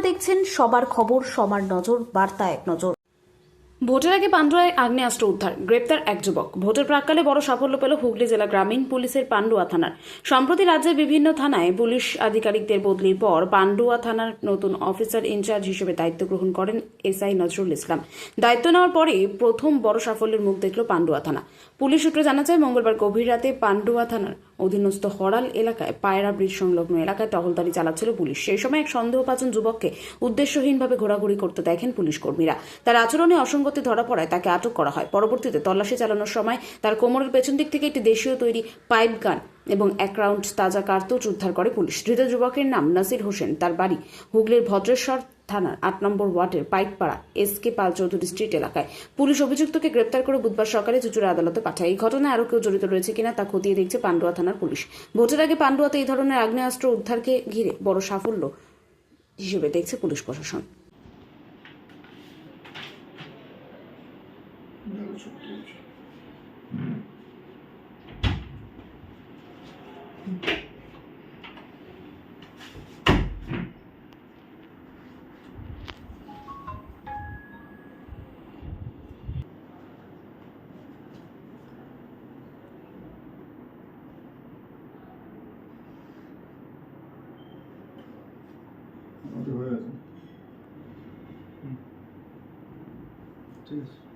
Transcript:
দেখছেন সবার খবর, সবার নজর, বার্তা এক নজর। ভোটের আগে পান্ডুয়ায় আগ্নেয়াস্ত্র উদ্ধার, গ্রেপ্তার এক যুবক। ভোটের প্রাক্কালে বড় সাফল্য পেল হুগলি জেলা গ্রামীণ পুলিশের পান্ডুয়া থানার। সম্প্রতি রাজ্যের বিভিন্ন থানায় পুলিশ আধিকারিকদের বদলির পর পান্ডুয়া থানার নতুন অফিসার ইনচার্জ হিসেবে দায়িত্ব গ্রহণ করেন এসআই নজরুল ইসলাম। দায়িত্ব নেওয়ার পরে প্রথম বড় সাফল্যের মুখ দেখল পান্ডুয়া থানা। পুলিশ সূত্রে জানা যায়, মঙ্গলবার গভীর রাতে পান্ডুয়া থানার অধীনস্থ হরাল এলাকায় পায়রা ব্রিজ সংলগ্ন এলাকায় টহলদারি চালাচ্ছিল পুলিশ। সেই সময় এক সন্দেহভাজন যুবককে উদ্দেশ্যহীনভাবে ঘোরাঘুরি করতে দেখেন পুলিশ কর্মীরা। তার আচরণে অসঙ্গতি ধরা পড়ায় তাকে আটক করা হয়। পরবর্তীতে তল্লাশি চালানোর সময় তার কোমরের পেছন দিক থেকে একটি দেশীয় তৈরি পাইপ গান এবং এক রাউন্ড তাজা কার্তুজ উদ্ধার করে পুলিশ। ধৃত যুবকের নাম নাসির হোসেন। তার বাড়ি হুগলির ভদ্রেশ্বর থানার ৮ নম্বর ওয়ার্ডের পাইকপাড়া এসকে পাল চৌধুরী স্ট্রিট এলাকায়। পুলিশ অভিযুক্তকে গ্রেপ্তার করে বুধবার সকালে চুচুড়া আদালতে পাঠায়। এই ঘটনায় আরও কেউ জড়িত রয়েছে কিনা তা খতিয়ে দেখছে পান্ডুয়া থানার পুলিশ। ভোটের আগে পান্ডুয়াতে এই ধরনের আগ্নেয়াস্ত্র উদ্ধারকে ঘিরে বড় সাফল্য হিসেবে দেখছে পুলিশ প্রশাসন। আমাদের হয়ে গেছে। ঠিক আছে।